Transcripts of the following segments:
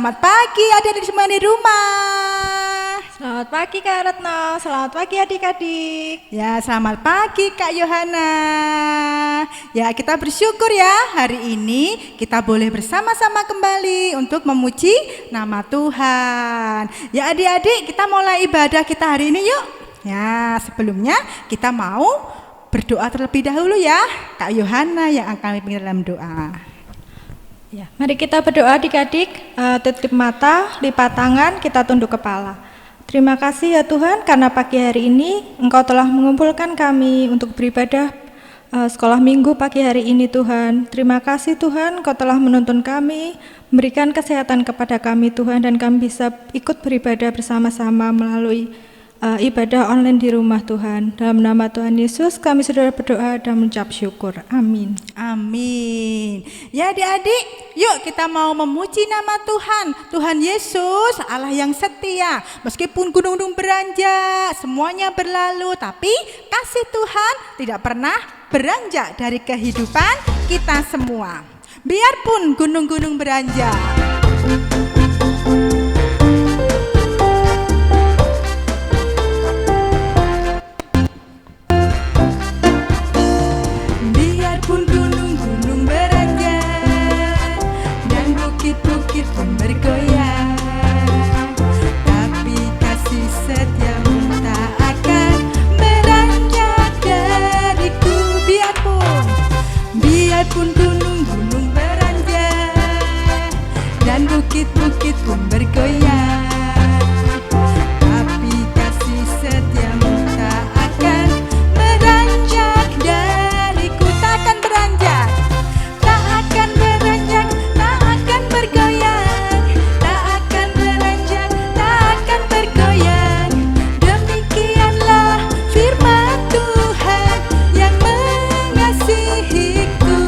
selamat pagi adik-adik semua di rumah. Selamat pagi Kak Retno, selamat pagi adik-adik. Ya, selamat pagi Kak Yohana. Ya, kita bersyukur ya hari ini kita boleh bersama-sama kembali untuk memuji nama Tuhan. Ya adik-adik, kita mulai ibadah kita hari ini yuk. Ya, sebelumnya kita mau berdoa terlebih dahulu ya. Kak Yohana yang akan memimpin dalam doa. Ya, mari kita berdoa adik-adik, tutup mata, lipat tangan, kita tunduk kepala. Terima kasih ya Tuhan karena pagi hari ini Engkau telah mengumpulkan kami untuk beribadah sekolah minggu pagi hari ini Tuhan. Terima kasih Tuhan Engkau telah menuntun kami, memberikan kesehatan kepada kami Tuhan, dan kami bisa ikut beribadah bersama-sama melalui ibadah online di rumah Tuhan. Dalam nama Tuhan Yesus kami sudah berdoa dan mengucap syukur. Amin. Amin. Ya adik-adik, yuk kita mau memuji nama Tuhan. Tuhan Yesus Allah yang setia. Meskipun gunung-gunung beranjak, semuanya berlalu, tapi kasih Tuhan tidak pernah beranjak dari kehidupan kita semua. Biarpun gunung-gunung beranjak. Biarpun gunung-gunung beranjak dan bukit-bukit pun bergoyang, tapi kasih setiamu tak akan beranjak dariku. Tak akan beranjak, tak akan beranjak, tak akan bergoyang, tak akan beranjak, tak akan bergoyang. Demikianlah firman Tuhan yang mengasihiku.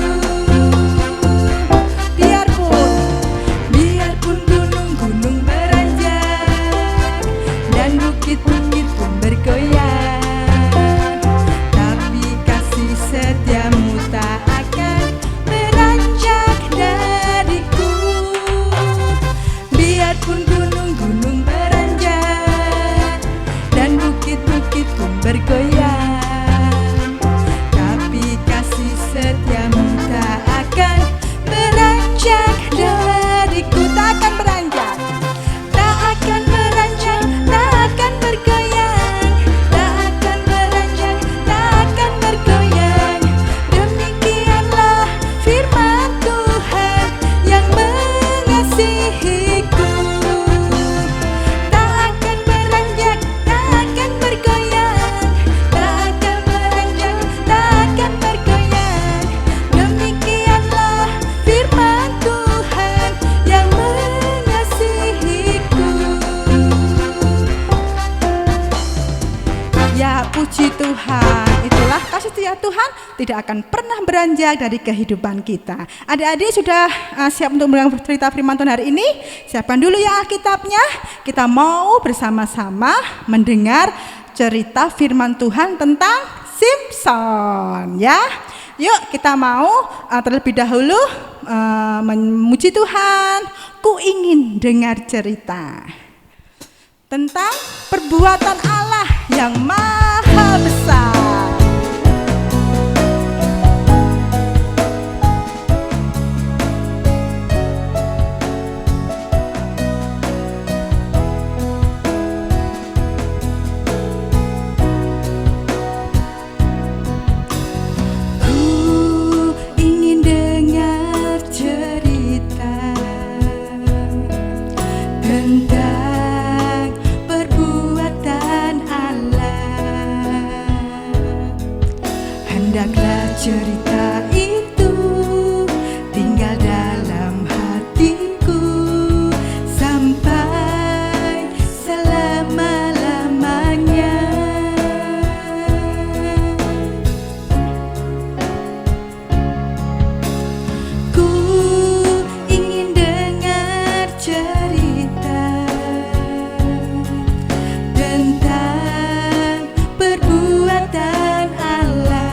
Biarpun gunung-gunung beranjak dan bukit-bukit pun bergoyang, tapi kasih setiamu tak akan beranjak dariku. Biarpun gunung-gunung beranjak dan bukit-bukit pun bergoyang, tapi kasih setiamu tak akan beranjak dariku. Tak akan beranjak, tak akan beranjak, tak akan bergoyang, tak akan beranjak, tak akan bergoyang. Demikianlah firman Tuhan yang mengasihiku. Tak akan beranjak, tak akan bergoyang, tak akan beranjak, tak akan bergoyang. Demikianlah firman Tuhan yang mengasihiku. Ya, puji Tuhan. Itulah kasih setia Tuhan tidak akan pernah beranjak dari kehidupan kita. Adik-adik sudah siap untuk mendengar cerita firman Tuhan hari ini? Siapkan dulu ya Alkitabnya. Kita mau bersama-sama mendengar cerita firman Tuhan tentang Simson ya. Yuk kita mau terlebih dahulu memuji Tuhan. Ku ingin dengar cerita tentang perbuatan Allah yang maha besar. Ku ingin dengar cerita tentang perbuatan Allah. Hendaklah cerita itu tinggal dalam hatiku sampai selama-lamanya. Ku ingin dengar cerita tentang perbuatan Allah.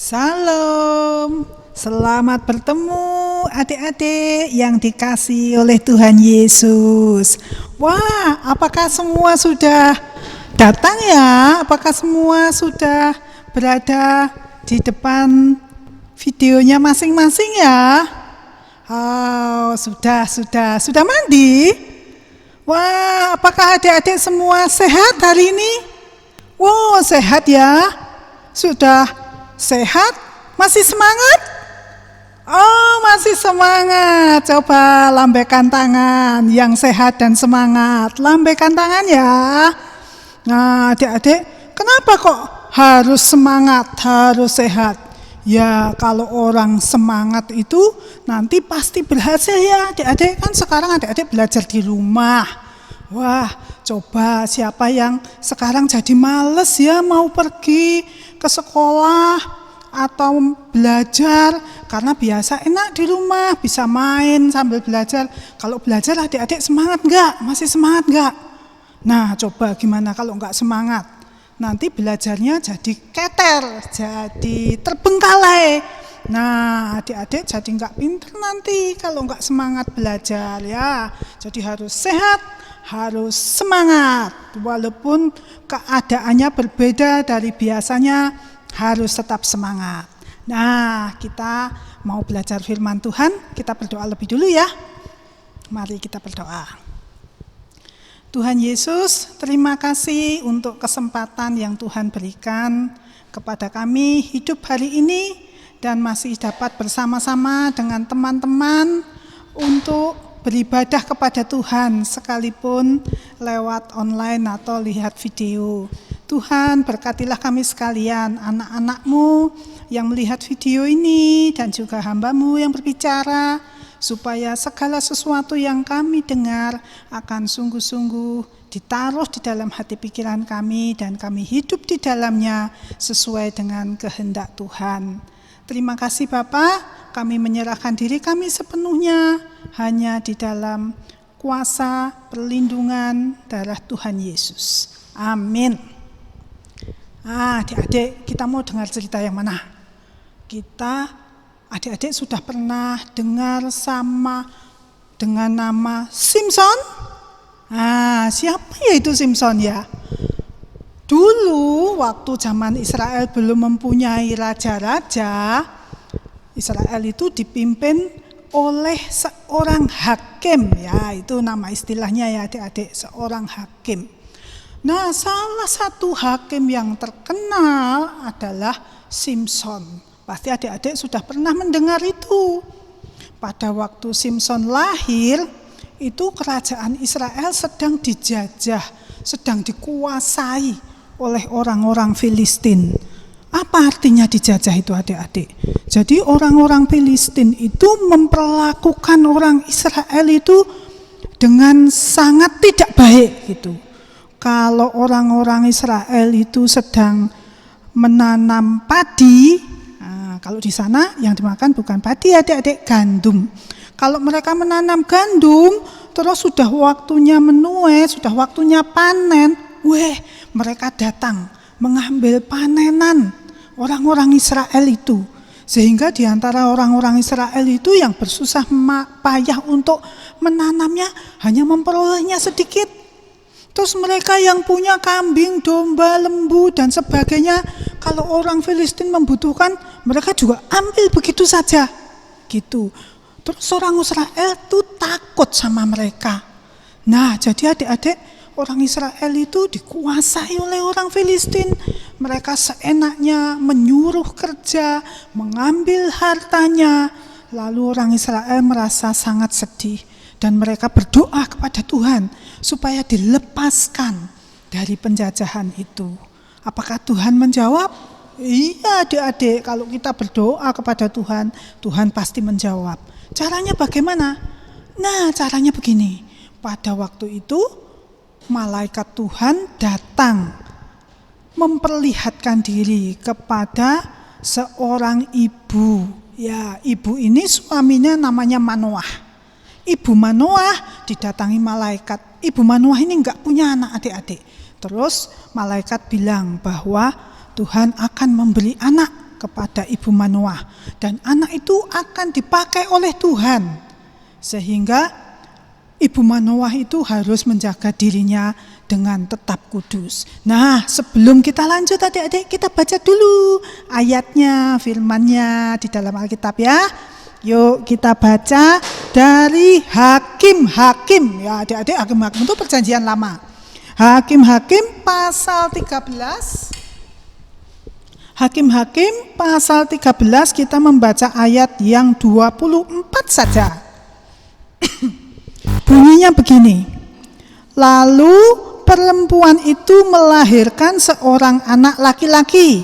Salam, selamat bertemu adik-adik yang dikasihi oleh Tuhan Yesus. Wah, apakah semua sudah datang ya? Apakah semua sudah berada di depan videonya masing-masing ya? Oh, sudah mandi? Wah, apakah adik-adik semua sehat hari ini? Wow, sehat ya? Sudah sehat? Masih semangat? Oh, masih semangat. Coba lambaikan tangan yang sehat dan semangat. Lambaikan tangan ya. Nah, adik-adik, kenapa kok harus semangat, harus sehat? Ya, kalau orang semangat itu nanti pasti berhasil ya, adik-adik. Kan sekarang adik-adik belajar di rumah. Wah, coba siapa yang sekarang jadi males ya mau pergi ke sekolah atau belajar, karena biasa enak di rumah, bisa main sambil belajar. Kalau belajar adik-adik semangat enggak? Masih semangat enggak? Nah, coba gimana kalau enggak semangat? Nanti belajarnya jadi keter, jadi terbengkalai. Nah, adik-adik jadi enggak pintar nanti kalau enggak semangat belajar ya. Jadi harus sehat, harus semangat. Walaupun keadaannya berbeda dari biasanya, harus tetap semangat. Nah, kita mau belajar firman Tuhan, kita berdoa lebih dulu ya. Mari kita berdoa. Tuhan Yesus, terima kasih untuk kesempatan yang Tuhan berikan kepada kami hidup hari ini dan masih dapat bersama-sama dengan teman-teman untuk beribadah kepada Tuhan sekalipun lewat online atau lihat video. Tuhan, berkatilah kami sekalian, anak-anak-Mu yang melihat video ini dan juga hamba-Mu yang berbicara, supaya segala sesuatu yang kami dengar akan sungguh-sungguh ditaruh di dalam hati pikiran kami dan kami hidup di dalamnya sesuai dengan kehendak Tuhan. Terima kasih Bapa, kami menyerahkan diri kami sepenuhnya hanya di dalam kuasa perlindungan darah Tuhan Yesus. Amin. Adik-adik, kita mau dengar cerita yang mana? Adik-adik sudah pernah dengar dengan nama Simpson? Siapa ya itu Simpson ya? Dulu waktu zaman Israel belum mempunyai raja-raja, Israel itu dipimpin oleh seorang hakim ya, itu nama istilahnya ya adik-adik, seorang hakim. Nah, salah satu hakim yang terkenal adalah Simpson. Pasti adik-adik sudah pernah mendengar itu. Pada waktu Simpson lahir, itu kerajaan Israel sedang dijajah, sedang dikuasai oleh orang-orang Filistin. Apa artinya dijajah itu adik-adik? Jadi orang-orang Filistin itu memperlakukan orang Israel itu dengan sangat tidak baik gitu. Kalau orang-orang Israel itu sedang menanam padi, kalau di sana yang dimakan bukan padi adik-adik, gandum. Kalau mereka menanam gandum, terus sudah waktunya menuai, sudah waktunya panen, mereka datang mengambil panenan orang-orang Israel itu. Sehingga di antara orang-orang Israel itu yang bersusah payah untuk menanamnya hanya memperolehnya sedikit. Terus mereka yang punya kambing, domba, lembu dan sebagainya, kalau orang Filistin membutuhkan, mereka juga ambil begitu saja. Gitu. Terus orang Israel itu takut sama mereka. Nah, jadi adik-adik, orang Israel itu dikuasai oleh orang Filistin. Mereka seenaknya menyuruh kerja, mengambil hartanya. Lalu orang Israel merasa sangat sedih. Dan mereka berdoa kepada Tuhan supaya dilepaskan dari penjajahan itu. Apakah Tuhan menjawab? Iya adik-adik, kalau kita berdoa kepada Tuhan, Tuhan pasti menjawab. Caranya bagaimana? Nah, caranya begini. Pada waktu itu, malaikat Tuhan datang memperlihatkan diri kepada seorang ibu. Ya, ibu ini suaminya namanya Manoah. Ibu Manoah didatangi malaikat. Ibu Manoah ini enggak punya anak adik-adik. Terus malaikat bilang bahwa Tuhan akan memberi anak kepada ibu Manoah, dan anak itu akan dipakai oleh Tuhan, sehingga ibu Manoah itu harus menjaga dirinya dengan tetap kudus. Nah, sebelum kita lanjut adik-adik, kita baca dulu ayatnya, firmannya di dalam Alkitab ya. Yuk kita baca dari Hakim-Hakim ya adik-adik. Hakim-Hakim itu perjanjian lama. Hakim-Hakim pasal 13. Hakim-Hakim pasal 13 kita membaca ayat yang 24 saja. Bunyinya begini. Lalu perempuan itu melahirkan seorang anak laki-laki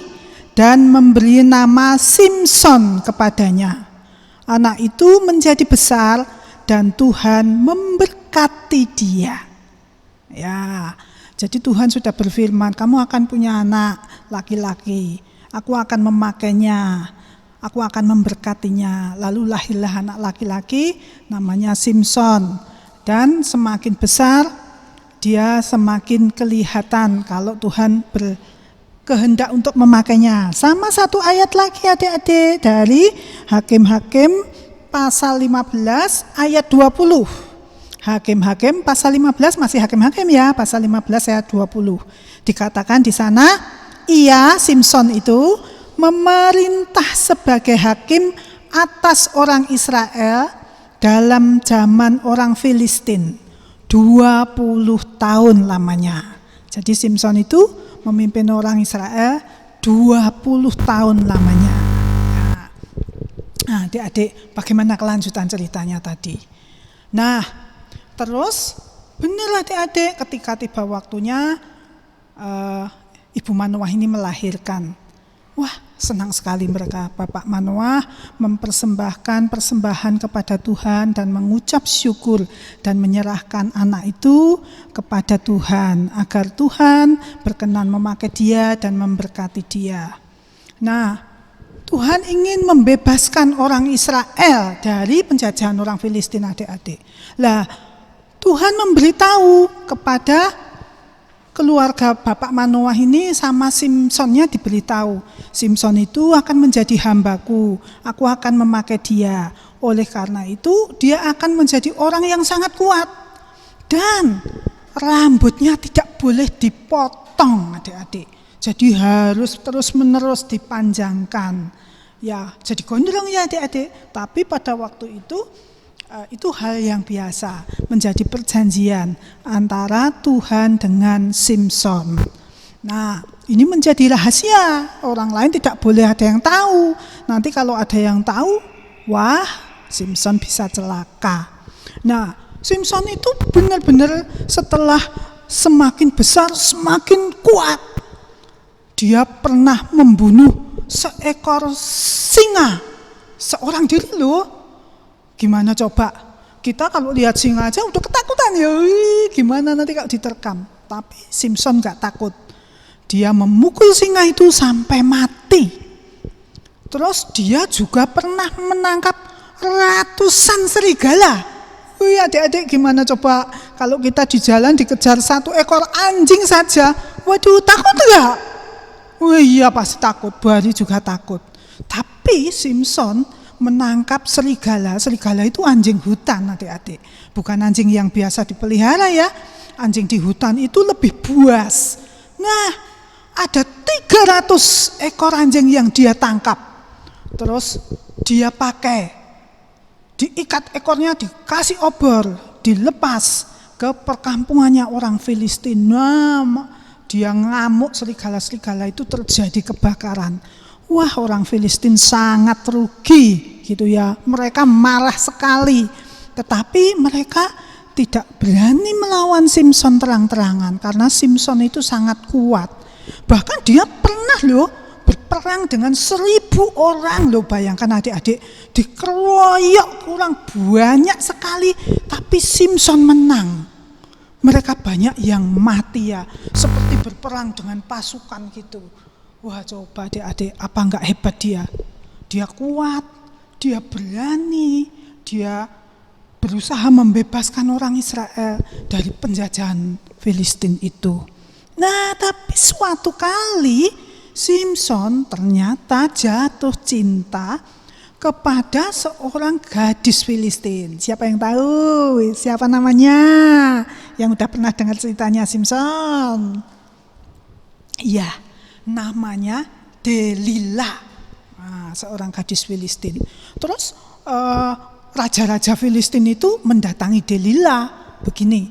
dan memberi nama Simson kepadanya. Anak itu menjadi besar dan Tuhan memberkati dia. Ya, jadi Tuhan sudah berfirman, kamu akan punya anak laki-laki. Aku akan memakainya, aku akan memberkatinya. Lalu lahirlah anak laki-laki namanya Simson. Dan semakin besar, dia semakin kelihatan kalau Tuhan berkehendak untuk memakainya. Sama satu ayat lagi adik-adik dari Hakim-Hakim pasal 15 ayat 20. Hakim-Hakim pasal 15, masih Hakim-Hakim ya, pasal 15 ayat 20. Dikatakan di sana, ia, Simson itu, memerintah sebagai hakim atas orang Israel dalam zaman orang Filistin. 20 tahun lamanya. Jadi Simson itu memimpin orang Israel 20 tahun lamanya. Nah, adik-adik, bagaimana kelanjutan ceritanya tadi? Nah, terus benar adik-adik, ketika tiba waktunya ibu Manoah ini melahirkan. Wah, senang sekali mereka. Bapak Manoah mempersembahkan persembahan kepada Tuhan dan mengucap syukur dan menyerahkan anak itu kepada Tuhan agar Tuhan berkenan memakai dia dan memberkati dia. Nah, Tuhan ingin membebaskan orang Israel dari penjajahan orang Filistin adik-adik. Lah, Tuhan memberitahu kepada keluarga Bapak Manoah ini sama Simsonnya diberitahu, Simson itu akan menjadi hambaku, aku akan memakai dia. Oleh karena itu dia akan menjadi orang yang sangat kuat. Dan rambutnya tidak boleh dipotong adik-adik. Jadi harus terus-menerus dipanjangkan. Ya, jadi gondrong ya adik-adik. Tapi pada waktu itu hal yang biasa, menjadi perjanjian antara Tuhan dengan Simson. Nah, ini menjadi rahasia, orang lain tidak boleh ada yang tahu. Nanti kalau ada yang tahu, wah, Simson bisa celaka. Nah, Simson itu benar-benar setelah semakin besar, semakin kuat. Dia pernah membunuh seekor singa, seorang diri loh. Gimana coba? Kita kalau lihat singa aja udah ketakutan ya. Gimana nanti kalau diterkam? Tapi Simson gak takut. Dia memukul singa itu sampai mati. Terus dia juga pernah menangkap ratusan serigala. Wih, adik-adik gimana coba kalau kita di jalan dikejar satu ekor anjing saja? Waduh, takut gak? Wih, iya pasti takut. Buari juga takut. Tapi Simson menangkap serigala. Serigala itu anjing hutan adik-adik, bukan anjing yang biasa dipelihara ya. Anjing di hutan itu lebih buas. Nah, ada 300 ekor anjing yang dia tangkap. Terus dia pakai, diikat ekornya, dikasih obor, dilepas ke perkampungannya orang Filistin. Nah, dia ngamuk, serigala-serigala itu terjadi kebakaran. Wah, orang Filistin sangat rugi gitu ya. Mereka marah sekali. Tetapi mereka tidak berani melawan Simson terang-terangan karena Simson itu sangat kuat. Bahkan dia pernah loh berperang dengan 1.000 orang loh. Bayangkan adik-adik, dikeroyok kurang banyak sekali, tapi Simson menang. Mereka banyak yang mati ya, seperti berperang dengan pasukan gitu. Wah, coba adik-adik, apa enggak hebat dia? Dia kuat, dia berani, dia berusaha membebaskan orang Israel dari penjajahan Filistin itu. Nah, tapi suatu kali Simson ternyata jatuh cinta kepada seorang gadis Filistin. Siapa yang tahu? Siapa namanya? Yang udah pernah dengar ceritanya Simson? Iya, namanya Delila. Nah, seorang gadis Filistin. Terus raja-raja Filistin itu mendatangi Delila begini,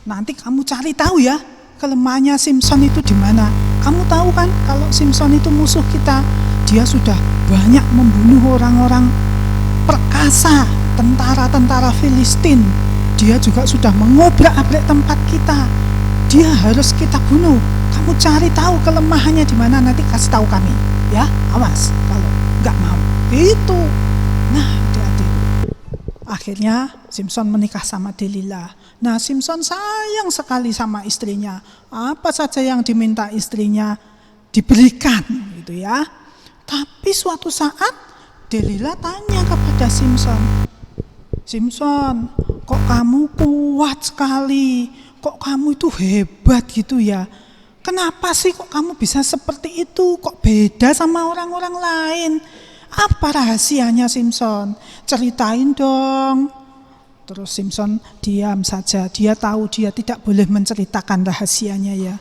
nanti kamu cari tahu ya kelemahannya Simson itu di mana. Kamu tahu kan kalau Simson itu musuh kita, dia sudah banyak membunuh orang-orang perkasa, tentara-tentara Filistin. Dia juga sudah mengobrak-abrik tempat kita. Dia harus kita bunuh. Kamu cari tahu kelemahannya di mana, nanti kasih tahu kami. Ya, awas kalau nggak mau. Itu. Nah, adik-adik. Akhirnya Simson menikah sama Delila. Nah, Simson sayang sekali sama istrinya. Apa saja yang diminta istrinya diberikan, gitu ya. Tapi suatu saat Delila tanya kepada Simson, Simson, kok kamu kuat sekali? Kok kamu itu hebat gitu ya? Kenapa sih kok kamu bisa seperti itu? Kok beda sama orang-orang lain? Apa rahasianya Simson? Ceritain dong. Terus Simson diam saja. Dia tahu dia tidak boleh menceritakan rahasianya ya.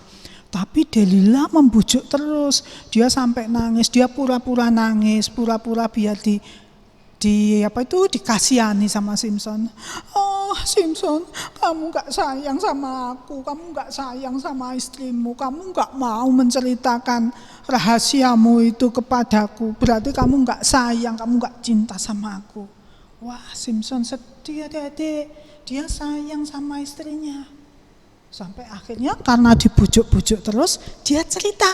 Tapi Delila membujuk terus. Dia sampai nangis, dia pura-pura nangis, pura-pura biar dikasihani sama Simson. Oh Simson, kamu gak sayang sama aku, kamu gak sayang sama istrimu, kamu gak mau menceritakan rahasiamu itu kepadaku, berarti kamu gak sayang, kamu gak cinta sama aku. Wah, Simson sedih adik-adik, dia sayang sama istrinya. Sampai akhirnya karena dibujuk-bujuk terus, dia cerita.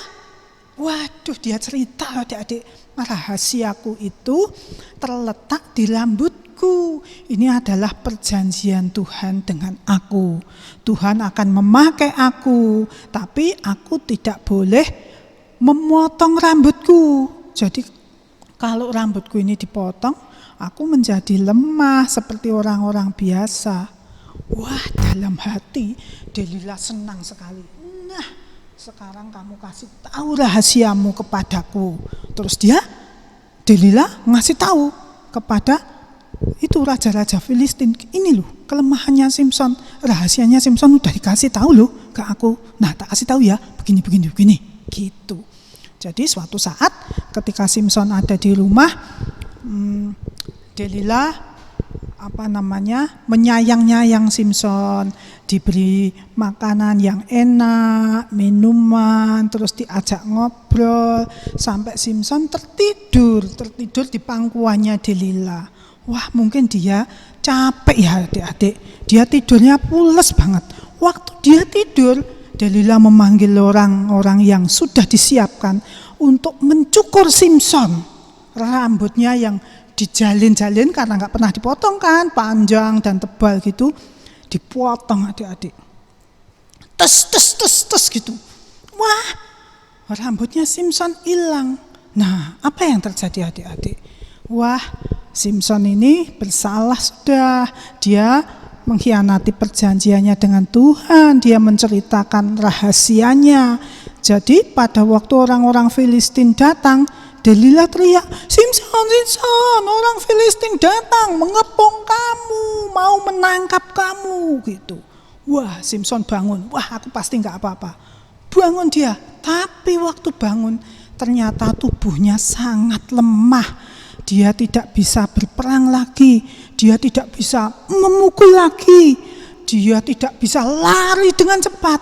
Waduh, dia cerita adik-adik, rahasiaku itu terletak di rambutku. Ini adalah perjanjian Tuhan dengan aku. Tuhan akan memakai aku, tapi aku tidak boleh memotong rambutku. Jadi kalau rambutku ini dipotong, aku menjadi lemah seperti orang-orang biasa. Wah, dalam hati Delila senang sekali. Nah, sekarang kamu kasih tahu rahasiamu kepadaku. Terus Delila ngasih tahu kepada itu raja-raja Filistin. Ini loh kelemahannya Simson, rahasianya Simson udah dikasih tahu loh ke aku. Nah, tak kasih tahu ya, begini gitu. Jadi suatu saat ketika Simson ada di rumah, Delila menyayang-nyayang Simson, diberi makanan yang enak, minuman, terus diajak ngobrol sampai Simson tertidur di pangkuannya Delila. Wah, mungkin dia capek ya adik-adik, dia tidurnya pules banget. Waktu dia tidur, Delila memanggil orang-orang yang sudah disiapkan untuk mencukur Simson, rambutnya yang dijalin-jalin karena nggak pernah dipotong kan, panjang dan tebal gitu, dipotong adik-adik, tes gitu. Wah, rambutnya Simson hilang. Nah, apa yang terjadi adik-adik? Wah, Simson ini bersalah sudah. Dia mengkhianati perjanjiannya dengan Tuhan. Dia menceritakan rahasianya. Jadi pada waktu orang-orang Filistin datang, Delila teriak, Simson, orang Filistin datang mengepung kamu, mau menangkap kamu gitu. Wah, Simson bangun, wah aku pasti gak apa-apa. Bangun dia, tapi waktu bangun ternyata tubuhnya sangat lemah. Dia tidak bisa berperang lagi, dia tidak bisa memukul lagi, dia tidak bisa lari dengan cepat.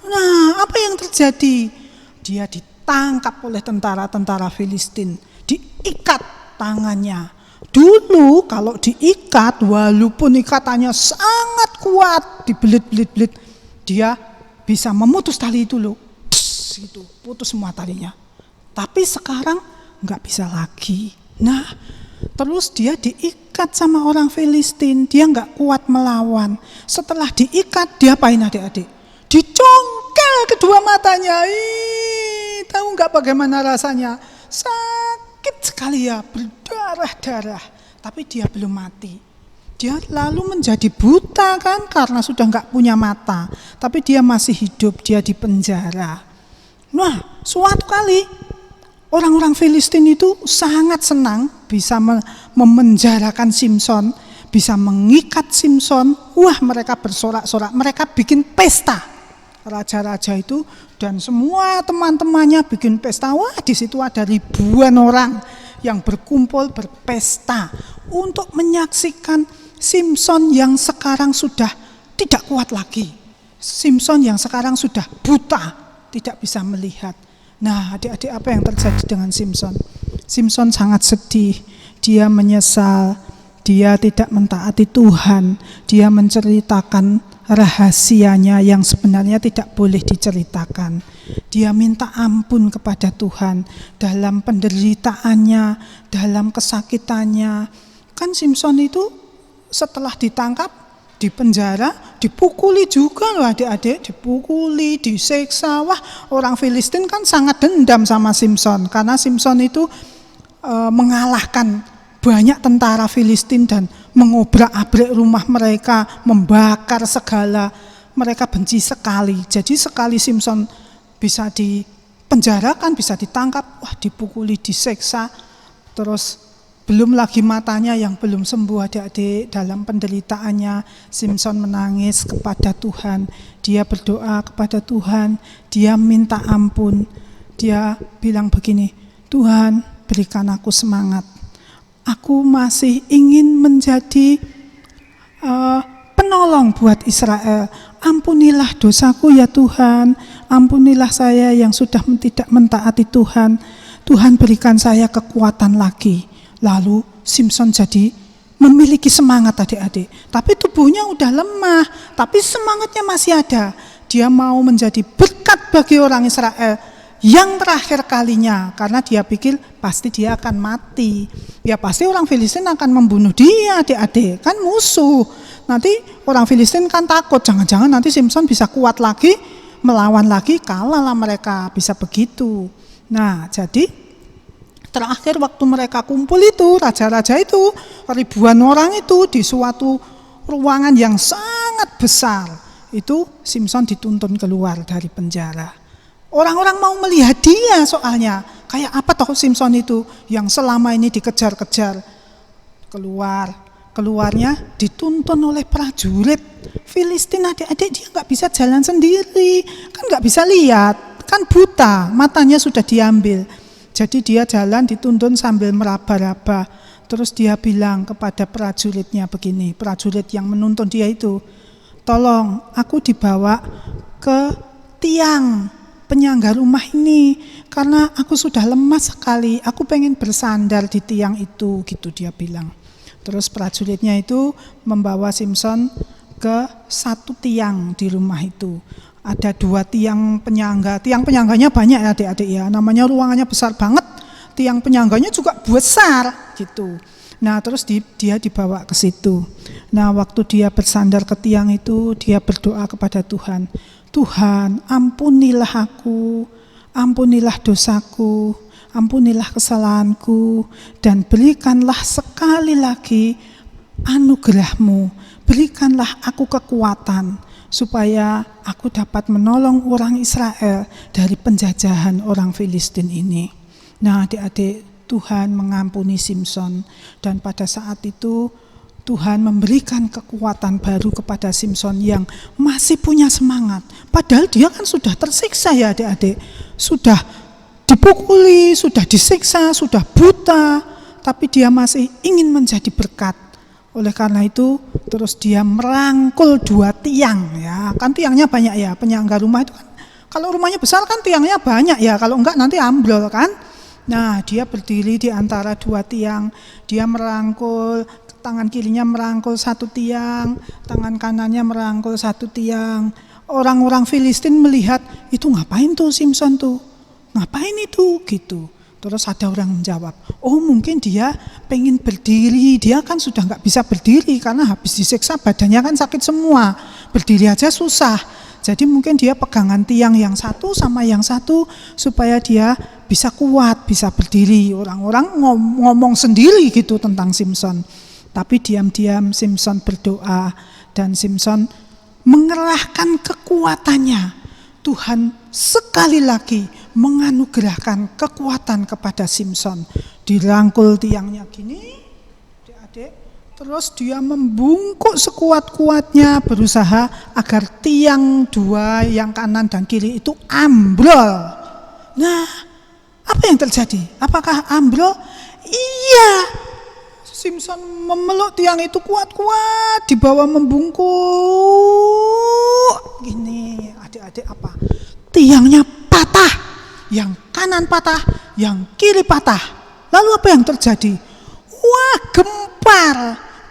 Nah, apa yang terjadi? Dia ditangkap oleh tentara-tentara Filistin, diikat tangannya. Dulu kalau diikat, walaupun ikatannya sangat kuat, dibelit-belit, dia bisa memutus tali itu loh, gitu, putus semua talinya. Tapi sekarang nggak bisa lagi. Nah, terus dia diikat sama orang Filistin, dia nggak kuat melawan. Setelah diikat, dia apain adik-adik? Dicongkel kedua matanya. Tahu nggak bagaimana rasanya? Sakit sekali ya, berdarah-darah. Tapi dia belum mati. Dia lalu menjadi buta kan, karena sudah nggak punya mata. Tapi dia masih hidup, dia di penjara. Nah, suatu kali orang-orang Filistin itu sangat senang bisa memenjarakan Simson, bisa mengikat Simson. Wah, mereka bersorak-sorak, mereka bikin pesta. Raja-raja itu dan semua teman-temannya bikin pesta. Wah, di situ ada ribuan orang yang berkumpul berpesta untuk menyaksikan Simson yang sekarang sudah tidak kuat lagi. Simson yang sekarang sudah buta, tidak bisa melihat. Nah, adik-adik, apa yang terjadi dengan Simson? Simson sangat sedih, dia menyesal, dia tidak mentaati Tuhan, dia menceritakan rahasianya yang sebenarnya tidak boleh diceritakan. Dia minta ampun kepada Tuhan dalam penderitaannya, dalam kesakitannya. Kan Simson itu setelah ditangkap, di penjara, dipukuli juga loh adik-adik, dipukuli, disiksa. Wah, orang Filistin kan sangat dendam sama Simson, karena Simson itu mengalahkan banyak tentara Filistin dan mengobrak-abrik rumah mereka, membakar segala. Mereka benci sekali. Jadi sekali Simson bisa dipenjarakan, bisa ditangkap, wah dipukuli, disiksa. Terus belum lagi matanya yang belum sembuh adik-adik, dalam penderitaannya Simson menangis kepada Tuhan. Dia berdoa kepada Tuhan, dia minta ampun. Dia bilang begini, Tuhan berikan aku semangat. Aku masih ingin menjadi penolong buat Israel. Ampunilah dosaku ya Tuhan, ampunilah saya yang sudah tidak mentaati Tuhan. Tuhan berikan saya kekuatan lagi. Lalu Simson jadi memiliki semangat adik-adik. Tapi tubuhnya udah lemah, tapi semangatnya masih ada. Dia mau menjadi berkat bagi orang Israel yang terakhir kalinya, karena dia pikir pasti dia akan mati. Ya pasti orang Filistin akan membunuh dia adik-adik, kan musuh. Nanti orang Filistin kan takut, jangan-jangan nanti Simson bisa kuat lagi, melawan lagi, kalahlah mereka, bisa begitu. Nah jadi terakhir waktu mereka kumpul itu, raja-raja itu, ribuan orang itu di suatu ruangan yang sangat besar, itu Simson dituntun keluar dari penjara. Orang-orang mau melihat dia soalnya, kayak apa toh Simson itu yang selama ini dikejar-kejar. Keluarnya dituntun oleh prajurit Filistin adik-adik, dia nggak bisa jalan sendiri, kan nggak bisa lihat, kan buta, matanya sudah diambil. Jadi dia jalan dituntun sambil meraba-raba. Terus dia bilang kepada prajuritnya begini, prajurit yang menuntun dia itu, tolong aku dibawa ke tiang penyangga rumah ini, karena aku sudah lemas sekali, aku pengen bersandar di tiang itu, gitu dia bilang. Terus prajuritnya itu membawa Simson ke satu tiang di rumah itu. Ada 2 tiang penyangga, tiang penyangganya banyak ya adik-adik ya, namanya ruangannya besar banget, tiang penyangganya juga besar gitu. Nah terus dia dibawa ke situ. Nah waktu dia bersandar ke tiang itu, dia berdoa kepada Tuhan, Tuhan ampunilah aku, ampunilah dosaku, ampunilah kesalahanku, dan berikanlah sekali lagi anugerah-Mu, berikanlah aku kekuatan, supaya aku dapat menolong orang Israel dari penjajahan orang Filistin ini. Nah adik-adik, Tuhan mengampuni Simson, dan pada saat itu Tuhan memberikan kekuatan baru kepada Simson yang masih punya semangat. Padahal dia kan sudah tersiksa ya adik-adik. Sudah dipukuli, sudah disiksa, sudah buta. Tapi dia masih ingin menjadi berkat. Oleh karena itu terus dia merangkul 2 tiang ya. Kan tiangnya banyak ya, penyangga rumah itu kan. Kalau rumahnya besar kan tiangnya banyak ya. Kalau enggak nanti ambrol kan. Nah dia berdiri di antara 2 tiang. Dia merangkul, tangan kirinya merangkul 1 tiang, tangan kanannya merangkul 1 tiang. Orang-orang Filistin melihat, itu ngapain tuh Simson tuh? Ngapain itu? Gitu. Terus ada orang menjawab, oh mungkin dia pengen berdiri, dia kan sudah gak bisa berdiri karena habis disiksa badannya kan sakit semua, berdiri aja susah. Jadi mungkin dia pegangan tiang yang satu sama yang satu supaya dia bisa kuat, bisa berdiri. Orang-orang ngomong sendiri gitu tentang Simson. Tapi diam-diam Simson berdoa dan Simson mengerahkan kekuatannya. Tuhan sekali lagi menganugerahkan kekuatan kepada Simson. Dirangkul tiangnya gini, adik-adik, terus dia membungkuk sekuat-kuatnya berusaha agar tiang dua yang kanan dan kiri itu ambrol. Nah, apa yang terjadi? Apakah ambrol? Iya, Simson memeluk tiang itu kuat-kuat, di bawah membungkuk. Gini, adik-adik, apa? Tiangnya patah, yang kanan patah, yang kiri patah. Lalu apa yang terjadi? Wah, gempar,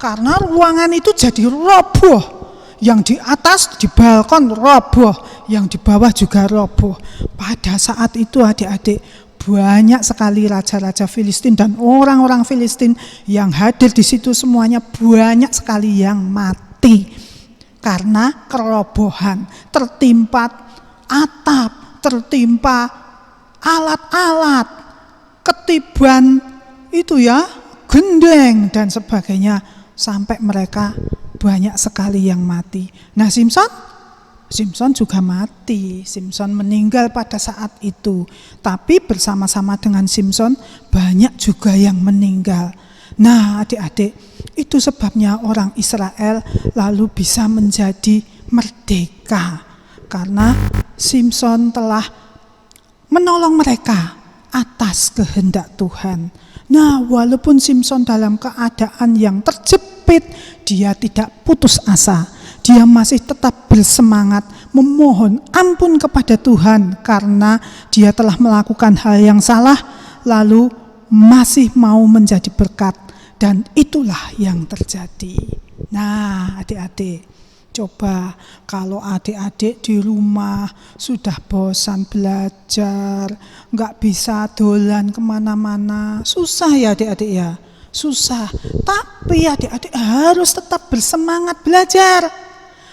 karena ruangan itu jadi roboh. Yang di atas, di balkon roboh, yang di bawah juga roboh. Pada saat itu adik-adik, banyak sekali raja-raja Filistin dan orang-orang Filistin yang hadir di situ, semuanya banyak sekali yang mati karena kerobohan, tertimpa atap, tertimpa alat-alat, ketiban itu ya, gendeng dan sebagainya, sampai mereka banyak sekali yang mati. Nah, Simson juga mati. Simson meninggal pada saat itu. Tapi bersama-sama dengan Simson banyak juga yang meninggal. Nah, adik-adik, itu sebabnya orang Israel lalu bisa menjadi merdeka, karena Simson telah menolong mereka atas kehendak Tuhan. Nah, walaupun Simson dalam keadaan yang terjepit, dia tidak putus asa. Dia masih tetap bersemangat memohon ampun kepada Tuhan karena dia telah melakukan hal yang salah, lalu masih mau menjadi berkat, dan itulah yang terjadi. Nah, adik-adik, coba kalau adik-adik di rumah sudah bosan belajar, nggak bisa dolan kemana-mana, susah ya adik-adik ya, susah. Tapi adik-adik harus tetap bersemangat belajar,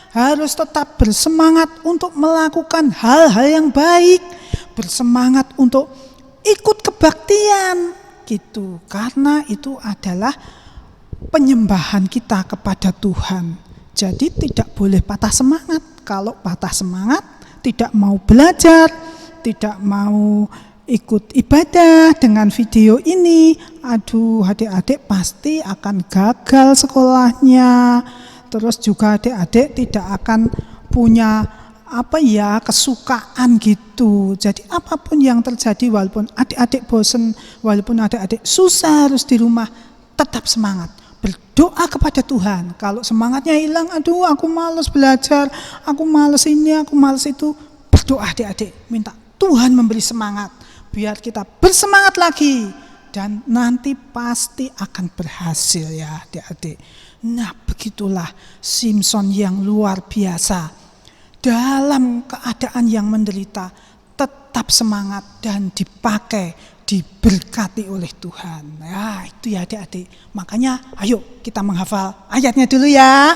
harus tetap bersemangat untuk melakukan hal-hal yang baik, bersemangat untuk ikut kebaktian gitu, karena itu adalah penyembahan kita kepada Tuhan. Jadi tidak boleh patah semangat. Kalau patah semangat, tidak mau belajar, tidak mau ikut ibadah dengan video ini, aduh adik-adik pasti akan gagal sekolahnya. Terus juga adik-adik tidak akan punya kesukaan gitu. Jadi apapun yang terjadi, walaupun adik-adik bosan, walaupun adik-adik susah harus di rumah, tetap semangat. Berdoa kepada Tuhan. Kalau semangatnya hilang, aduh aku malas belajar, aku malas ini, aku malas itu, berdoa adik-adik, minta Tuhan memberi semangat, biar kita bersemangat lagi, dan nanti pasti akan berhasil ya adik-adik. Nah, begitulah Simson yang luar biasa. Dalam keadaan yang menderita, tetap semangat dan dipakai, diberkati oleh Tuhan. Ya, itu ya adik-adik. Makanya ayo kita menghafal ayatnya dulu ya.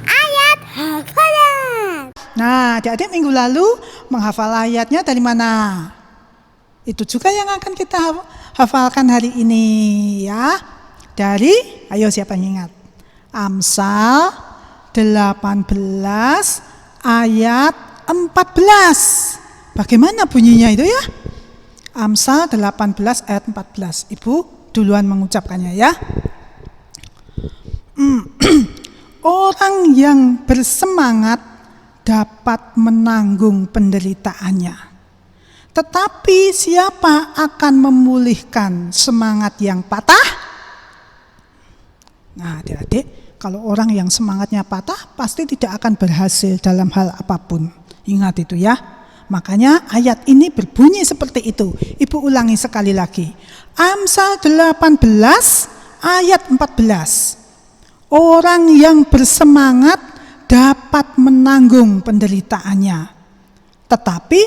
Ayat hafalan. Nah, adik-adik minggu lalu menghafal ayatnya dari mana? Itu juga yang akan kita hafalkan hari ini ya. Dari, ayo siapa yang ingat? Amsal 18 ayat 14. Bagaimana bunyinya itu ya? Amsal 18 ayat 14. Ibu duluan mengucapkannya ya. Orang yang bersemangat dapat menanggung penderitaannya. Tetapi siapa akan memulihkan semangat yang patah? Nah, adik-adik, kalau orang yang semangatnya patah pasti tidak akan berhasil dalam hal apapun. Ingat itu ya. Makanya ayat ini berbunyi seperti itu. Ibu ulangi sekali lagi. Amsal 18 ayat 14. Orang yang bersemangat dapat menanggung penderitaannya. Tetapi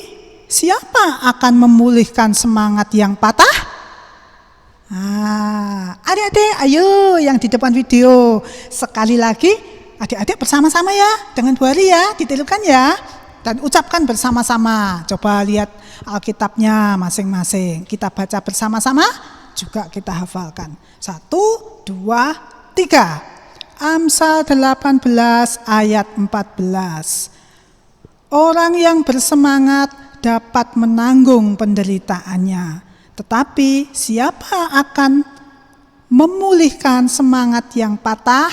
siapa akan memulihkan semangat yang patah? Adik-adik, ayo yang di depan video. Sekali lagi, adik-adik bersama-sama ya, dengan Bu Ari ya, ditirukan ya. Dan ucapkan bersama-sama. Coba lihat Alkitabnya masing-masing. Kita baca bersama-sama, juga kita hafalkan. 1, 2, 3. Amsal 18 ayat 14. Orang yang bersemangat dapat menanggung penderitaannya. Tetapi siapa akan memulihkan semangat yang patah?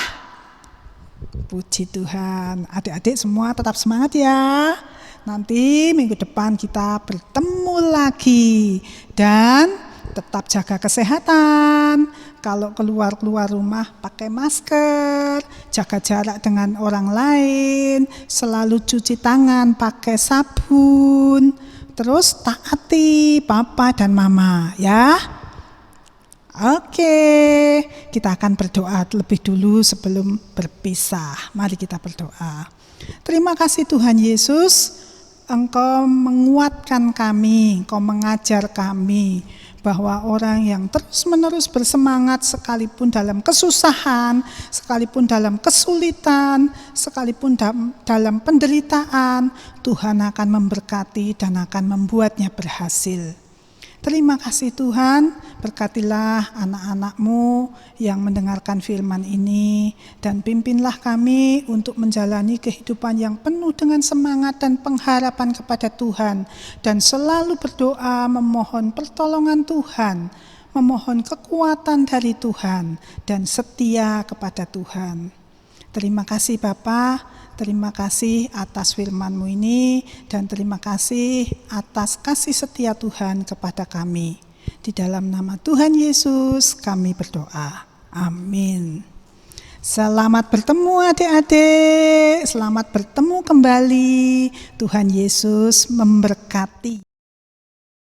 Puji Tuhan. Adik-adik semua tetap semangat ya. Nanti minggu depan kita bertemu lagi. Dan tetap jaga kesehatan. Kalau keluar rumah pakai masker, jaga jarak dengan orang lain, selalu cuci tangan pakai sabun, terus taati papa dan mama ya. Oke, kita akan berdoa lebih dulu sebelum berpisah. Mari kita berdoa. Terima kasih Tuhan Yesus, Engkau menguatkan kami, Engkau mengajar kami, bahwa orang yang terus-menerus bersemangat sekalipun dalam kesusahan, sekalipun dalam kesulitan, sekalipun dalam penderitaan, Tuhan akan memberkati dan akan membuatnya berhasil. Terima kasih Tuhan, berkatilah anak-anak-Mu yang mendengarkan firman ini, dan pimpinlah kami untuk menjalani kehidupan yang penuh dengan semangat dan pengharapan kepada Tuhan, dan selalu berdoa memohon pertolongan Tuhan, memohon kekuatan dari Tuhan, dan setia kepada Tuhan. Terima kasih Bapa, terima kasih atas firman-Mu ini, dan terima kasih atas kasih setia Tuhan kepada kami. Di dalam nama Tuhan Yesus kami berdoa. Amin. Selamat bertemu adik-adik, selamat bertemu kembali. Tuhan Yesus memberkati.